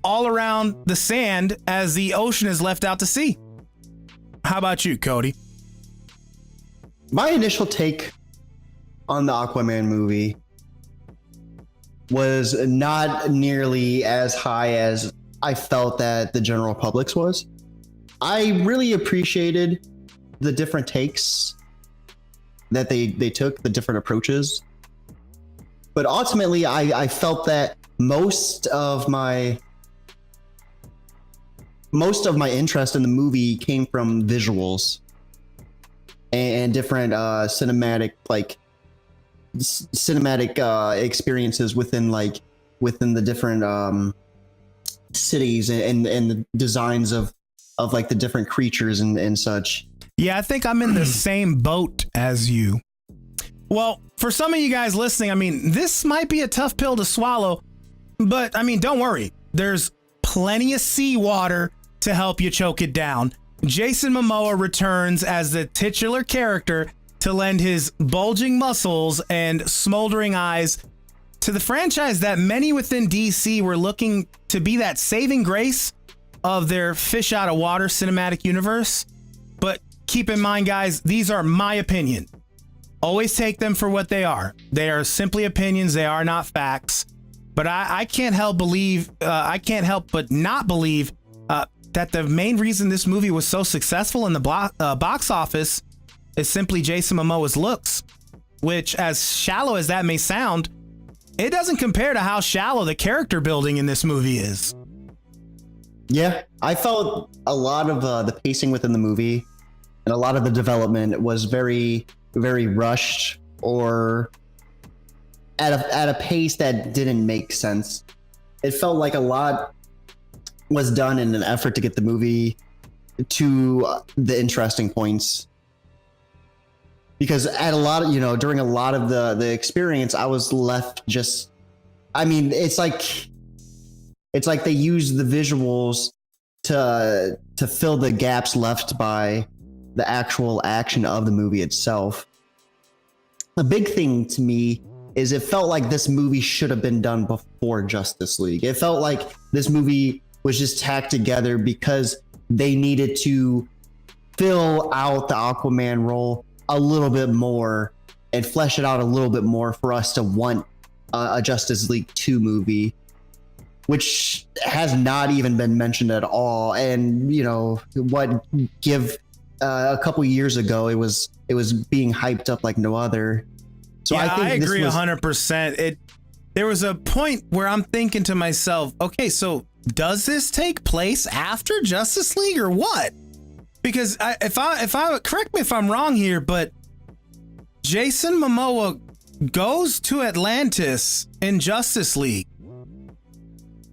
all around the sand as the ocean is left out to sea. How about you, Cody? My initial take on the Aquaman movie was not nearly as high as I felt that the general public's was. I really appreciated the different takes that they took, the different approaches. But ultimately, I felt that most of my interest in the movie came from visuals and different cinematic experiences within the different cities and the designs of like the different creatures and such. Yeah, I think I'm in the same boat as you. Well, for some of you guys listening, I mean, this might be a tough pill to swallow, but I mean, don't worry. There's plenty of seawater to help you choke it down. Jason Momoa returns as the titular character to lend his bulging muscles and smoldering eyes to the franchise that many within DC were looking to be that saving grace of their fish out of water cinematic universe. But keep in mind, guys, these are my opinion. Always take them for what they are. They are simply opinions. They are not facts. But I can't help but not believe that the main reason this movie was so successful in the box office is simply Jason Momoa's looks, which, as shallow as that may sound, it doesn't compare to how shallow the character building in this movie is. Yeah, I felt a lot of the pacing within the movie and a lot of the development was very, very rushed or at a pace that didn't make sense. It felt like a lot was done in an effort to get the movie to the interesting points. Because at a lot of, during a lot of the experience, I was left just I mean, it's like they use the visuals to fill the gaps left by the actual action of the movie itself. A big thing to me is it felt like this movie should have been done before Justice League. It felt like this movie was just tacked together because they needed to fill out the Aquaman role a little bit more and flesh it out a little bit more for us to want a Justice League 2 movie, which has not even been mentioned at all. And a couple years ago, it was being hyped up like no other. So yeah, I think I agree 100%. There was a point where I'm thinking to myself, okay, so does this take place after Justice League or what? Because if I correct me if I'm wrong here, but Jason Momoa goes to Atlantis in Justice League.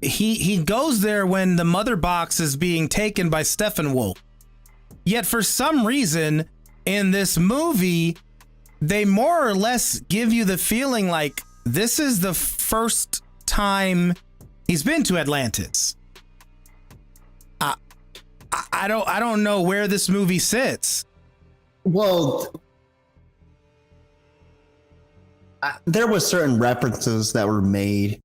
He goes there when the mother box is being taken by Steppenwolf. Yet for some reason in this movie, they more or less give you the feeling like this is the first time he's been to Atlantis. I don't know where this movie sits. Well, there was certain references that were made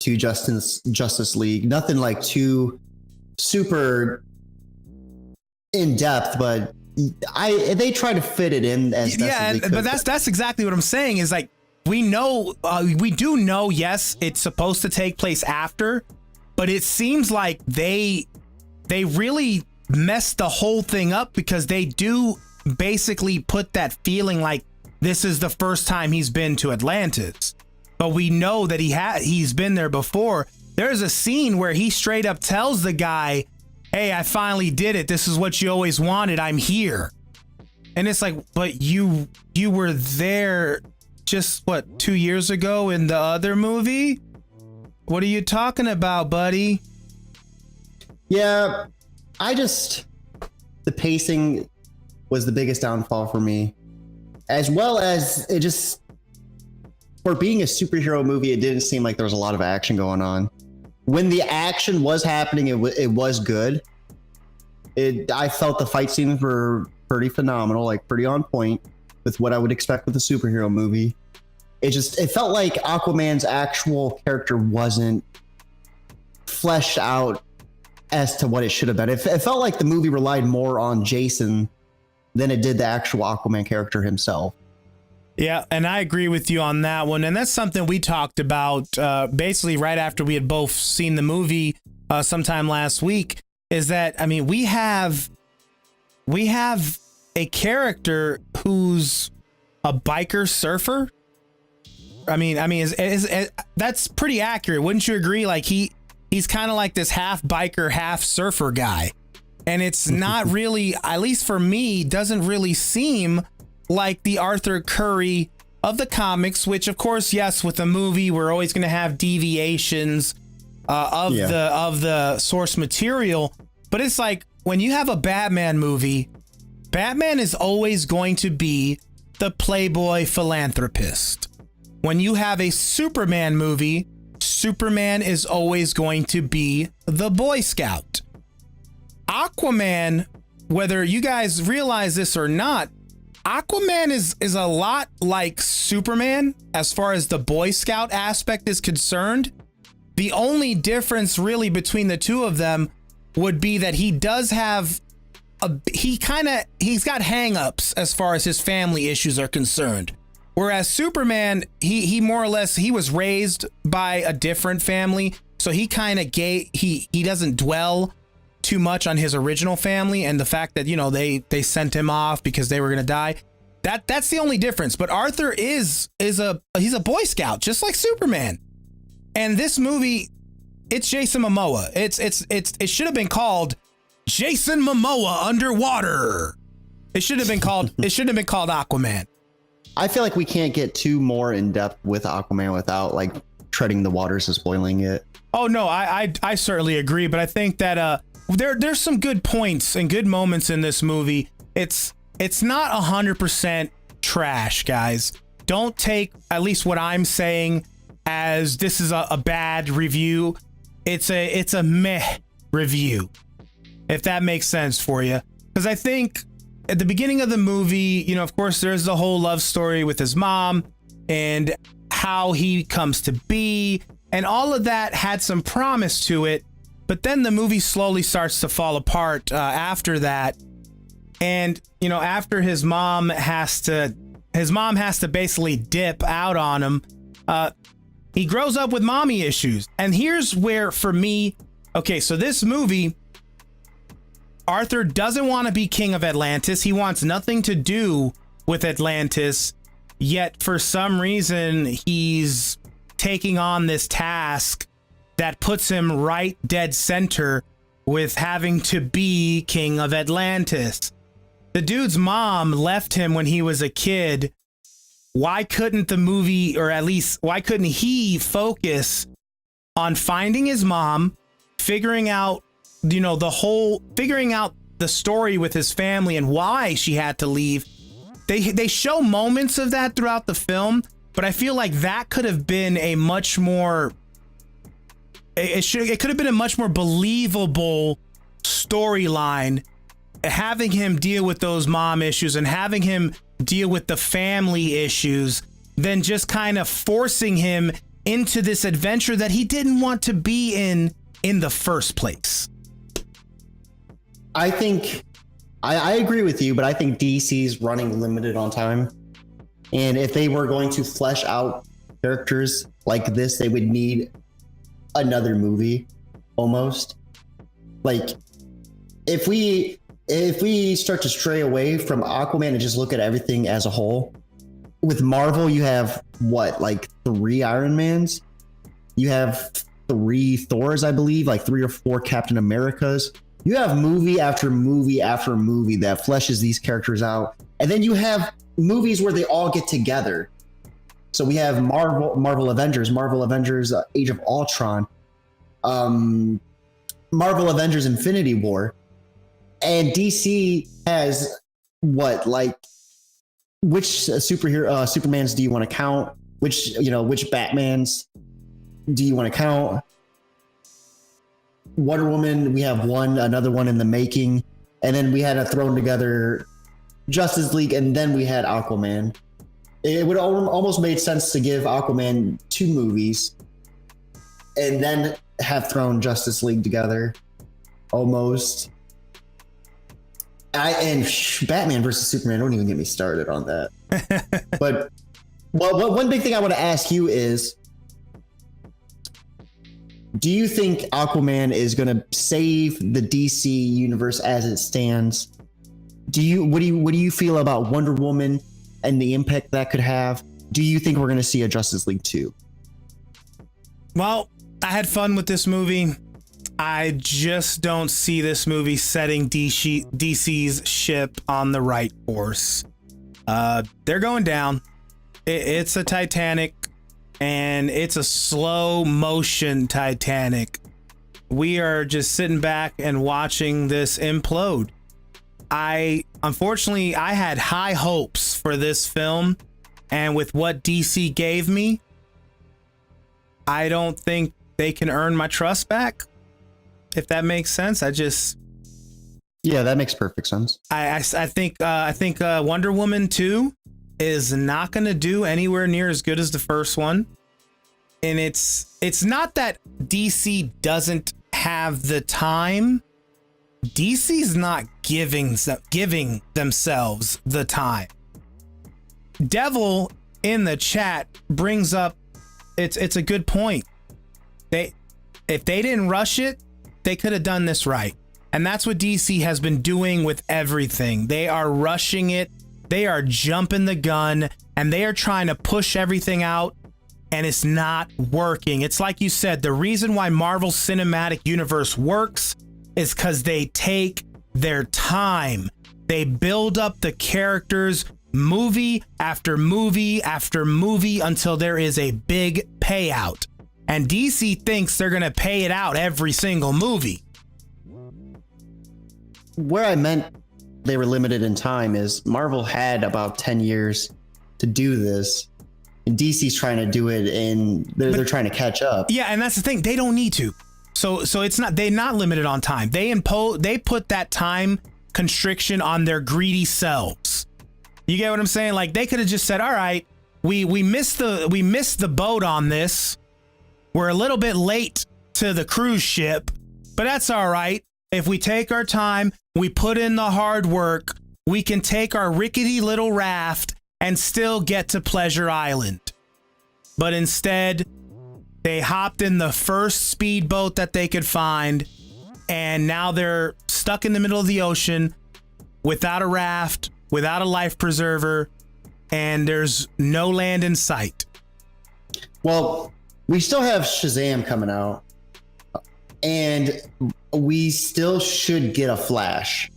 to Justice League. Nothing like too super in depth, but they try to fit it in as best as they could. But that's exactly what I'm saying. Is like we do know. Yes, it's supposed to take place after, but it seems like they really messed the whole thing up because they do basically put that feeling like this is the first time he's been to Atlantis. But we know that he's been there before. There's a scene where he straight up tells the guy, hey, I finally did it. This is what you always wanted. I'm here. And it's like, but you were there just 2 years ago in the other movie? What are you talking about, buddy? Yeah, the pacing was the biggest downfall for me, as well as it just, for being a superhero movie, it didn't seem like there was a lot of action going on. When the action was happening, it was good. I felt the fight scenes were pretty phenomenal, like pretty on point with what I would expect with a superhero movie. It felt like Aquaman's actual character wasn't fleshed out as to what it should have been. It felt like the movie relied more on Jason than it did the actual Aquaman character himself. Yeah, and I agree with you on that one. And that's something we talked about basically right after we had both seen the movie sometime last week, is that, I mean, we have a character who's a biker surfer. I mean, that's pretty accurate. Wouldn't you agree? Like he's kind of like this half biker, half surfer guy. And it's not really, at least for me, doesn't really seem like the Arthur Curry of the comics, which of course, yes, with a movie, we're always going to have deviations of the source material. But it's like when you have a Batman movie, Batman is always going to be the playboy philanthropist. When you have a Superman movie, Superman is always going to be the Boy Scout. Aquaman, whether you guys realize this or not, Aquaman is a lot like Superman as far as the Boy Scout aspect is concerned. The only difference really between the two of them would be that he does have he's got hang-ups as far as his family issues are concerned. Whereas Superman, he more or less, he was raised by a different family. So he kind of he doesn't dwell too much on his original family and the fact that, they sent him off because they were going to die. That's the only difference. But Arthur he's a Boy Scout, just like Superman. And this movie, it's Jason Momoa. It should have been called Jason Momoa Underwater. It should have been called Aquaman. I feel like we can't get too more in depth with Aquaman without like treading the waters and spoiling it. Oh no, I certainly agree, but I think that there's some good points and good moments in this movie. It's not 100% trash, guys. Don't take at least what I'm saying as this is a bad review. It's a meh review, if that makes sense for you. Because I think at the beginning of the movie, you know, of course, there's the whole love story with his mom and how he comes to be, and all of that had some promise to it. But then the movie slowly starts to fall apart after that. And, you know, after his mom has to basically dip out on him, he grows up with mommy issues. And here's where, for me, okay, so this movie, Arthur doesn't want to be king of Atlantis. He wants nothing to do with Atlantis. Yet for some reason, he's taking on this task that puts him right dead center with having to be king of Atlantis. The dude's mom left him when he was a kid. Why couldn't the movie, or at least why couldn't he focus on finding his mom, figuring out, you know, figuring out the story with his family and why she had to leave? They show moments of that throughout the film, but I feel like that could have been a much more, it could have been a much more believable storyline, having him deal with those mom issues and having him deal with the family issues, than just kind of forcing him into this adventure that he didn't want to be in the first place. I think I agree with you, but I think DC's running limited on time. And if they were going to flesh out characters like this, they would need another movie almost. Like if we start to stray away from Aquaman and just look at everything as a whole, with Marvel, you have what, like 3 Iron Mans? You have 3 Thors, I believe, like 3 or 4 Captain Americas. You have movie after movie after movie that fleshes these characters out. And then you have movies where they all get together. So we have Marvel Avengers, Age of Ultron, Marvel Avengers Infinity War. And DC has what, like, which Supermans do you want to count? Which Batmans do you want to count? Wonder Woman, we have another one in the making. And then we had a thrown together Justice League, and then we had Aquaman. It would almost made sense to give Aquaman 2 movies and then have thrown Justice League together. Almost. And Batman versus Superman, don't even get me started on that. But one big thing I want to ask you is, do you think Aquaman is going to save the DC universe as it stands? What do you feel about Wonder Woman and the impact that could have? Do you think we're going to see a Justice League 2? Well, I had fun with this movie. I just don't see this movie setting DC's ship on the right course. They're going down. It's a Titanic, and it's a slow motion Titanic. We are just sitting back and watching this implode. Unfortunately, I had high hopes for this film, and with what DC gave me, I don't think they can earn my trust back. If that makes sense. Yeah, that makes perfect sense. I think Wonder Woman 2 is not going to do anywhere near as good as the first one. And it's not that DC doesn't have the time. DC's not giving themselves the time. Devil in the chat brings up it's a good point. If they didn't rush it, they could have done this right. And that's what DC has been doing with everything. They are rushing it. They are jumping the gun, and they are trying to push everything out, and it's not working. It's like you said, the reason why Marvel Cinematic Universe works is because they take their time. They build up the characters movie after movie after movie until there is a big payout. And DC thinks they're going to pay it out every single movie. Where I meant they were limited in time is Marvel had about 10 years to do this. And DC's trying to do it, and they're trying to catch up. Yeah, and that's the thing. They don't need to. So they're not limited on time. They put that time constriction on their greedy selves. You get what I'm saying? Like, they could have just said, all right, we missed the boat on this. We're a little bit late to the cruise ship, but that's all right. If we take our time, we put in the hard work, we can take our rickety little raft and still get to Pleasure Island. But instead, they hopped in the first speedboat that they could find, and now they're stuck in the middle of the ocean without a raft, without a life preserver, and there's no land in sight. Well, we still have Shazam coming out, and we still should get a Flash.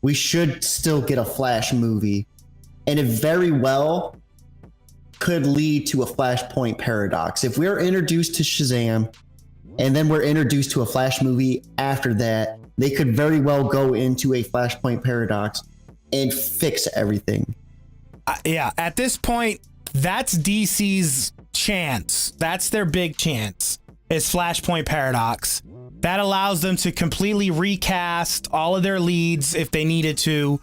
We should still get a Flash movie, and it very well could lead to a Flashpoint paradox. If we're introduced to Shazam and then we're introduced to a Flash movie after that, they could very well go into a Flashpoint paradox and fix everything. Yeah, at this point, that's DC's chance. That's their big chance, is Flashpoint paradox. That allows them to completely recast all of their leads if they needed to,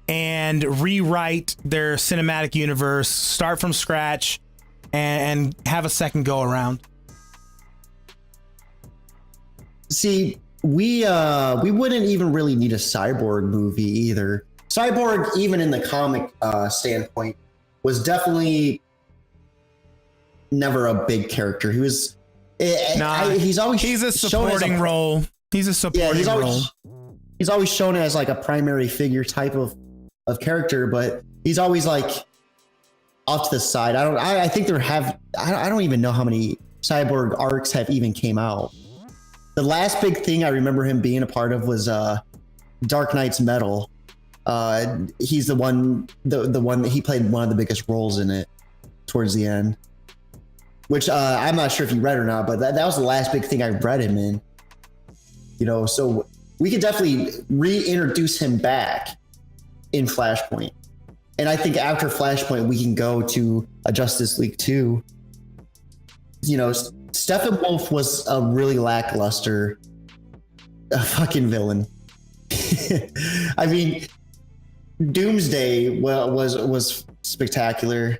and rewrite their cinematic universe, start from scratch, and have a second go around. See, we wouldn't even really need a Cyborg movie either. Cyborg, even in the comic standpoint, was definitely never a big character. He was. He's a supporting role. He's a supporting role. He's always shown as like a primary figure type of character, but he's always like off to the side. I think I don't even know how many Cyborg arcs have even came out. The last big thing I remember him being a part of was Dark Knight's Metal. He's the one that he played one of the biggest roles in it towards the end, which I'm not sure if you read or not, but that was the last big thing I read him in. You know, so we could definitely reintroduce him back in Flashpoint. And I think after Flashpoint, we can go to a Justice League 2. You know, Steppenwolf was a really lackluster fucking villain. I mean, Doomsday was spectacular,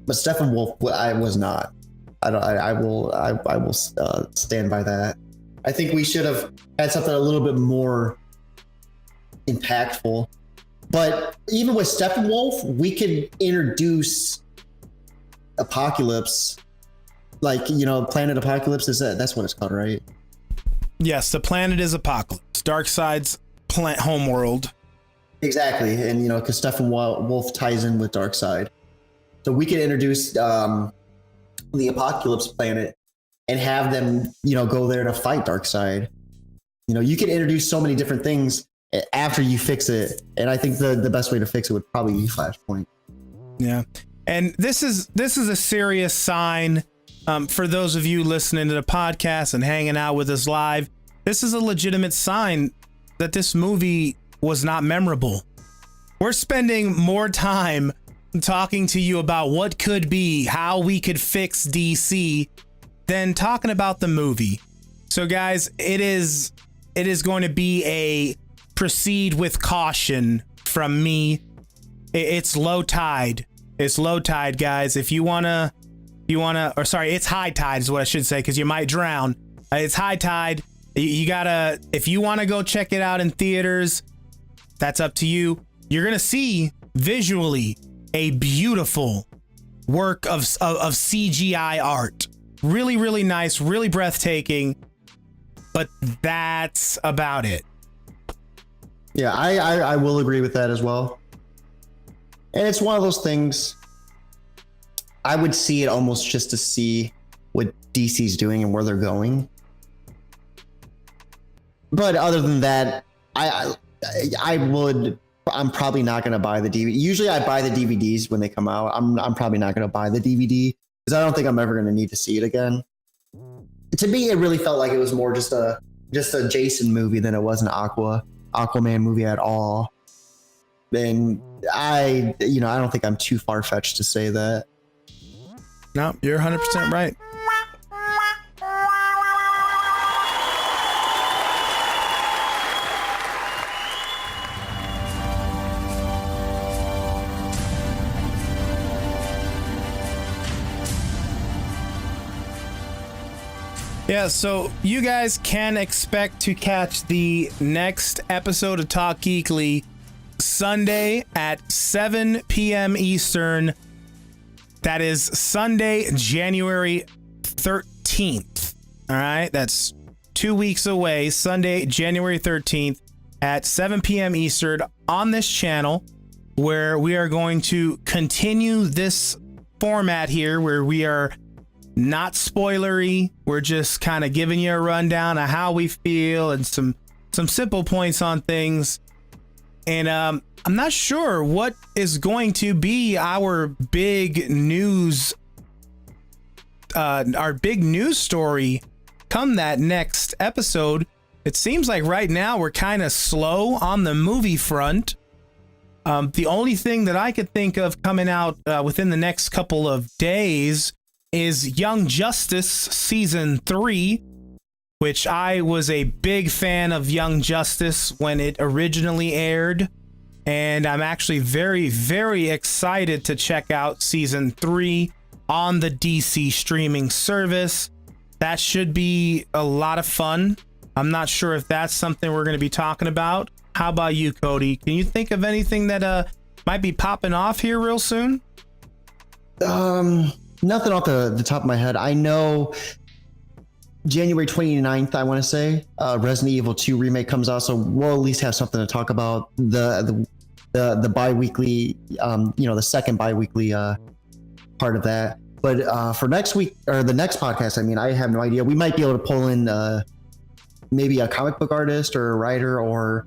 but Steppenwolf I was not. I will stand by that. I think we should have had something a little bit more impactful. But even with Steppenwolf, we could introduce Apocalypse, like, you know, Planet Apocalypse. That's what it's called, right? Yes, the planet is Apocalypse, Darkseid's homeworld. Exactly, and you know, because Steppenwolf ties in with Darkseid, so we could introduce the Apocalypse planet and have them, you know, go there to fight Darkseid. You know, you can introduce so many different things after you fix it, and I think the best way to fix it would probably be Flashpoint. Yeah, and this is a serious sign for those of you listening to the podcast and hanging out with us live. This is a legitimate sign that this movie was not memorable. We're spending more time talking to you about what could be, how we could fix DC, than talking about the movie. So guys, it is going to be a proceed with caution from me. It's low tide. It's low tide, guys. If you wanna, or sorry, it's high tide is what I should say, because you might drown. It's high tide. You gotta, if you want to go check it out in theaters, that's up to you. You're gonna see visually a beautiful work of CGI art. Really, really nice, really breathtaking. But that's about it. Yeah, I will agree with that as well. And it's one of those things, I would see it almost just to see what DC's doing and where they're going. But other than that, I'm probably not going to buy the DVD. Usually I buy the DVDs when they come out. I'm probably not going to buy the DVD because I don't think I'm ever going to need to see it again. To me, it really felt like it was more just a Jason movie than it was an Aquaman movie at all. And I don't think I'm too far-fetched to say that. No, you're 100% right. Yeah, so you guys can expect to catch the next episode of Talk Geekly Sunday at 7 p.m. Eastern. That is Sunday, January 13th. All right, that's 2 weeks away. Sunday, January 13th at 7 p.m. Eastern on this channel, where we are going to continue this format here where we are not spoilery. We're just kind of giving you a rundown of how we feel and some simple points on things. And I'm not sure what is going to be our big news story come that next episode. It seems like right now we're kind of slow on the movie front. The only thing that I could think of coming out within the next couple of days is Young Justice Season 3, which I was a big fan of Young Justice when it originally aired. And I'm actually very, very excited to check out Season 3 on the DC streaming service. That should be a lot of fun. I'm not sure if that's something we're going to be talking about. How about you, Cody? Can you think of anything that might be popping off here real soon? Nothing off the top of my head. I know January 29th, I want to say, Resident Evil 2 remake comes out, so we'll at least have something to talk about. The bi-weekly, the second bi-weekly part of that. But for next week, or the next podcast, I mean, I have no idea. We might be able to pull in maybe a comic book artist or a writer, or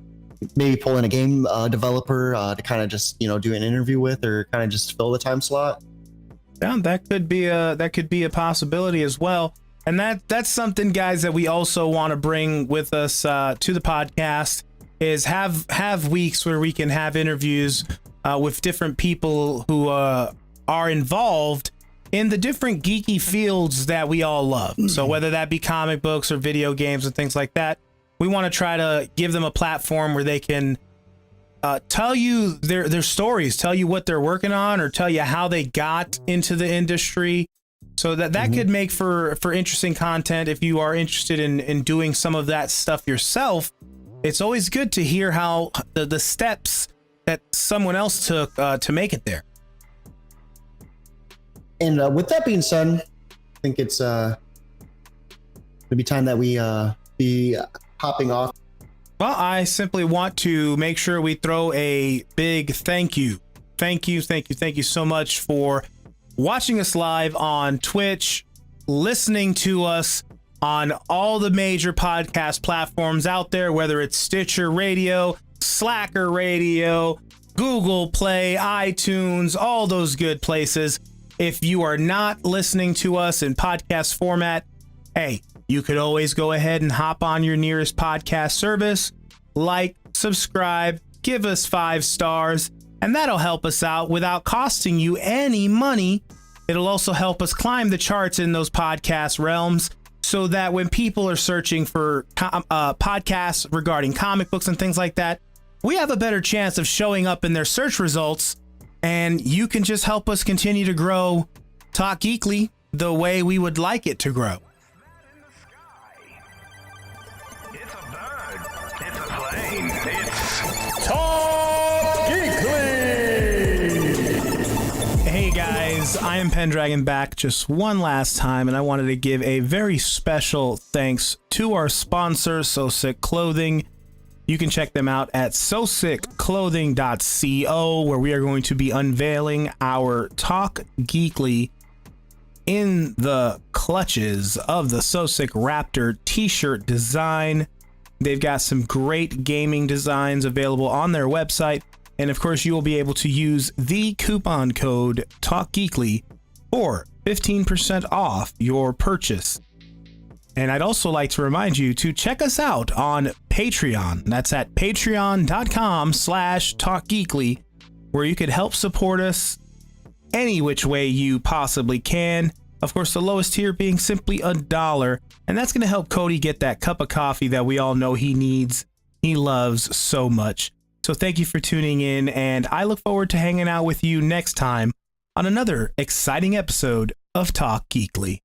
maybe pull in a game developer to kind of just, do an interview with, or kind of just fill the time slot. Yeah, that could be a possibility as well. And that's something, guys, that we also want to bring with us to the podcast, is have weeks where we can have interviews with different people who are involved in the different geeky fields that we all love. So whether that be comic books or video games and things like that, we want to try to give them a platform where they can tell you their stories, tell you what they're working on, or tell you how they got into the industry. So that could make for interesting content. If you are interested in doing some of that stuff yourself, it's always good to hear how the steps that someone else took to make it there. And with that being said, I think it's it'll be time that we be hopping off. Well, I simply want to make sure we throw a big thank you so much for watching us live on Twitch, listening to us on all the major podcast platforms out there, whether it's Stitcher Radio, Slacker Radio, Google Play, iTunes, all those good places. If you are not listening to us in podcast format, hey, you could always go ahead and hop on your nearest podcast service, like, subscribe, give us 5 stars, and that'll help us out without costing you any money. It'll also help us climb the charts in those podcast realms, so that when people are searching for podcasts regarding comic books and things like that, we have a better chance of showing up in their search results, and you can just help us continue to grow Talk Geekly the way we would like it to grow. It's a bird. It's a plane. It's Talk Geekly! Hey guys, I am Pendragon back just one last time, and I wanted to give a very special thanks to our sponsor, So Sick Clothing. You can check them out at sosickclothing.co, where we are going to be unveiling our Talk Geekly in the clutches of the So Sick Raptor t-shirt design. They've got some great gaming designs available on their website. And of course, you will be able to use the coupon code TalkGeekly for 15% off your purchase. And I'd also like to remind you to check us out on Patreon. That's at patreon.com/TalkGeekly, where you could help support us any which way you possibly can. Of course, the lowest tier being simply $1, and that's going to help Cody get that cup of coffee that we all know he needs, he loves so much. So thank you for tuning in, and I look forward to hanging out with you next time on another exciting episode of Talk Geekly.